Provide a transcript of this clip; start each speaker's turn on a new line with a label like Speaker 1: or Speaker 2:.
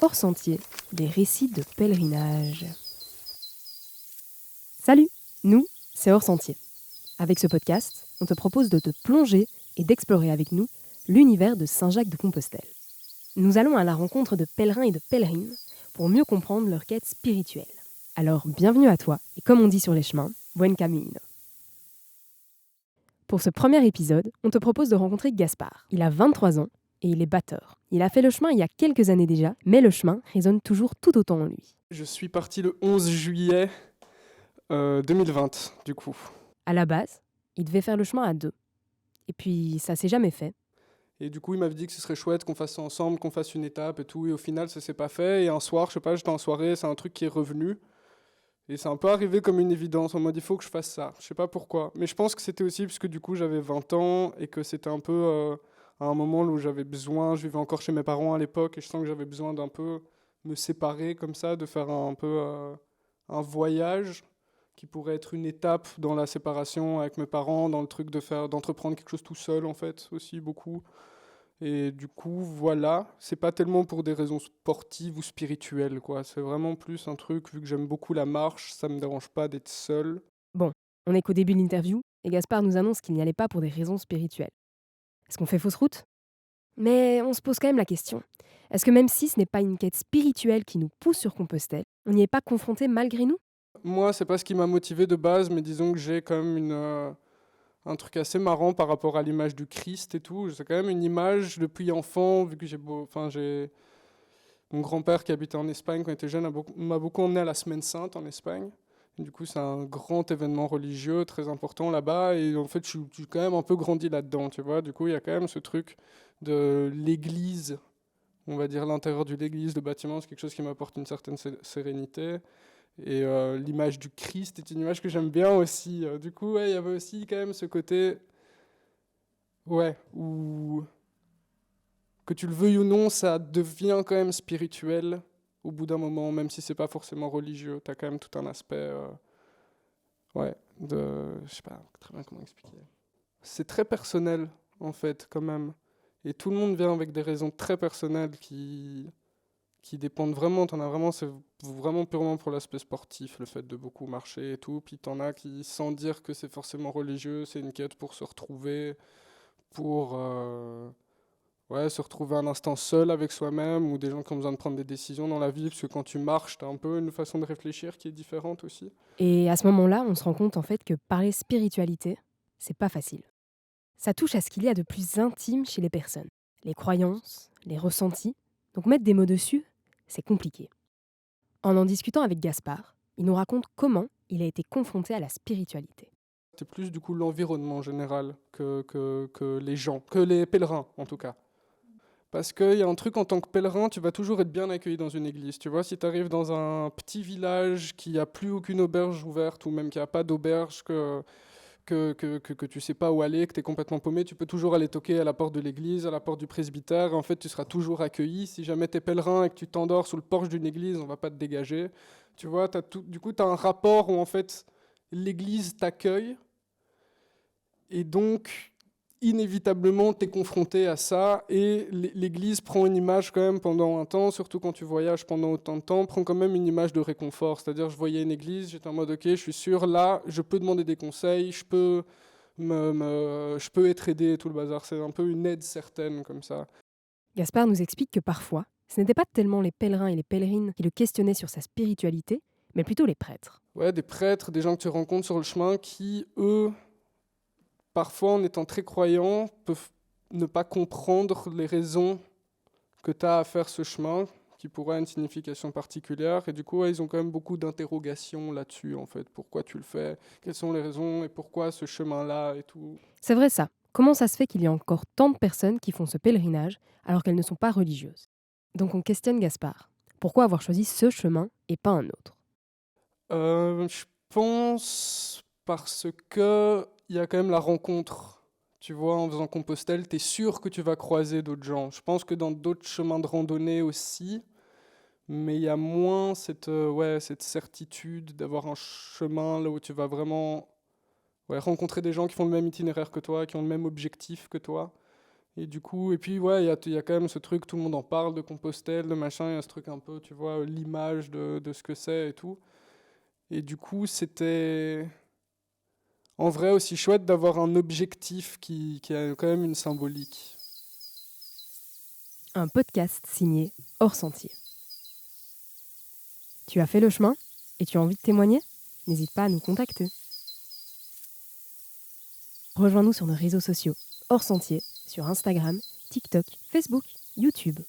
Speaker 1: Hors sentier, des récits de pèlerinage. Salut, nous, c'est Hors sentier. Avec ce podcast, on te propose de te plonger et d'explorer avec nous l'univers de Saint-Jacques-de-Compostelle. Nous allons à la rencontre de pèlerins et de pèlerines pour mieux comprendre leur quête spirituelle. Alors, bienvenue à toi, et comme on dit sur les chemins, buen camino. Pour ce premier épisode, on te propose de rencontrer Gaspard. Il a 23 ans et il est batteur. Il a fait le chemin il y a quelques années déjà, mais le chemin résonne toujours tout autant en lui.
Speaker 2: Je suis parti le 11 juillet 2020, du coup.
Speaker 1: À la base, il devait faire le chemin à deux. Et puis, ça s'est jamais fait.
Speaker 2: Et du coup, il m'avait dit que ce serait chouette qu'on fasse ça ensemble, qu'on fasse une étape et tout. Et au final, ça s'est pas fait. Et un soir, je sais pas, j'étais en soirée, c'est un truc qui est revenu. Et c'est un peu arrivé comme une évidence, en mode il faut que je fasse ça. Je sais pas pourquoi. Mais je pense que c'était aussi parce que du coup, j'avais 20 ans et que c'était un peu à un moment où j'avais besoin, je vivais encore chez mes parents à l'époque, et je sens que j'avais besoin d'un peu me séparer comme ça, de faire un peu un voyage qui pourrait être une étape dans la séparation avec mes parents, dans le truc d'entreprendre quelque chose tout seul en fait, aussi beaucoup. Et du coup, voilà, c'est pas tellement pour des raisons sportives ou spirituelles, quoi. C'est vraiment plus un truc, vu que j'aime beaucoup la marche, ça me dérange pas d'être seul.
Speaker 1: Bon, on n'est qu'au début de l'interview, et Gaspard nous annonce qu'il n'y allait pas pour des raisons spirituelles. Est-ce qu'on fait fausse route ? Mais on se pose quand même la question. Est-ce que même si ce n'est pas une quête spirituelle qui nous pousse sur Compostelle, on n'y est pas confronté malgré nous ?
Speaker 2: Moi, c'est pas ce qui m'a motivé de base, mais disons que j'ai quand même un truc assez marrant par rapport à l'image du Christ et tout. C'est quand même une image depuis enfant, vu que j'ai mon grand-père qui habitait en Espagne quand il était jeune, m'a beaucoup emmené à la Semaine Sainte en Espagne. Et du coup, c'est un grand événement religieux très important là-bas. Et en fait, je suis quand même un peu grandi là-dedans, tu vois. Du coup, il y a quand même ce truc de l'église, on va dire l'intérieur de l'église, le bâtiment, c'est quelque chose qui m'apporte une certaine sérénité. Et l'image du Christ est une image que j'aime bien aussi. Du coup, ouais, il y avait aussi quand même ce côté, ouais, où que tu le veuilles ou non, ça devient quand même spirituel au bout d'un moment, même si c'est pas forcément religieux. Tu as quand même tout un aspect, ouais, je sais pas très bien comment expliquer. C'est très personnel, en fait, quand même. Et tout le monde vient avec des raisons très personnelles qui dépendent vraiment. T'en as vraiment, c'est vraiment purement pour l'aspect sportif, le fait de beaucoup marcher et tout. Puis t'en as qui, sans dire que c'est forcément religieux, c'est une quête pour se retrouver, pour ouais, se retrouver un instant seul avec soi-même, ou des gens qui ont besoin de prendre des décisions dans la vie, parce que quand tu marches, t'as un peu une façon de réfléchir qui est différente aussi.
Speaker 1: Et à ce moment-là, on se rend compte en fait que parler spiritualité, c'est pas facile. Ça touche à ce qu'il y a de plus intime chez les personnes. Les croyances, les ressentis. Donc mettre des mots dessus, c'est compliqué. En discutant avec Gaspard, il nous raconte comment il a été confronté à la spiritualité.
Speaker 2: C'est plus du coup l'environnement général que les gens, que les pèlerins en tout cas. Parce qu'il y a un truc, en tant que pèlerin, tu vas toujours être bien accueilli dans une église. Tu vois, si tu arrives dans un petit village qui n'a plus aucune auberge ouverte, ou même qui n'a pas d'auberge, que tu sais pas où aller, que tu es complètement paumé, tu peux toujours aller toquer à la porte de l'église, à la porte du presbytère, et en fait tu seras toujours accueilli. Si jamais tu es pèlerin et que tu t'endors sous le porche d'une église, on va pas te dégager. Tu vois, du coup tu as un rapport où en fait l'église t'accueille, et donc inévitablement tu es confronté à ça, et l'église prend une image quand même pendant un temps, surtout quand tu voyages pendant autant de temps, prend quand même une image de réconfort. C'est-à-dire, je voyais une église, j'étais en mode ok, je suis sûr, là je peux demander des conseils, je peux être aidé et tout le bazar. C'est un peu une aide certaine comme ça.
Speaker 1: Gaspard nous explique que parfois, ce n'était pas tellement les pèlerins et les pèlerines qui le questionnaient sur sa spiritualité, mais plutôt les prêtres.
Speaker 2: Ouais, des prêtres, des gens que tu rencontres sur le chemin qui, eux, parfois en étant très croyants, peuvent ne pas comprendre les raisons que tu as à faire ce chemin, qui pourrait avoir une signification particulière. Et du coup, ouais, ils ont quand même beaucoup d'interrogations là-dessus, en fait. Pourquoi tu le fais? Quelles sont les raisons? Et pourquoi ce chemin-là? Et tout.
Speaker 1: C'est vrai ça. Comment ça se fait qu'il y a encore tant de personnes qui font ce pèlerinage alors qu'elles ne sont pas religieuses ? Donc on questionne Gaspard. Pourquoi avoir choisi ce chemin et pas un autre ?
Speaker 2: Je pense parce que il y a quand même la rencontre. Tu vois, en faisant Compostelle, tu es sûr que tu vas croiser d'autres gens. Je pense que dans d'autres chemins de randonnée aussi, mais il y a moins ouais, cette certitude d'avoir un chemin là où tu vas vraiment, ouais, rencontrer des gens qui font le même itinéraire que toi, qui ont le même objectif que toi. Et du coup, et puis ouais, il y a quand même ce truc, tout le monde en parle de Compostelle, de machin, il y a ce truc un peu, tu vois, l'image de ce que c'est et tout. Et du coup, c'était en vrai aussi chouette d'avoir un objectif qui a quand même une symbolique.
Speaker 1: Un podcast signé Hors Sentier. Tu as fait le chemin et tu as envie de témoigner? N'hésite pas à nous contacter. Rejoins-nous sur nos réseaux sociaux Hors Sentier, sur Instagram, TikTok, Facebook, YouTube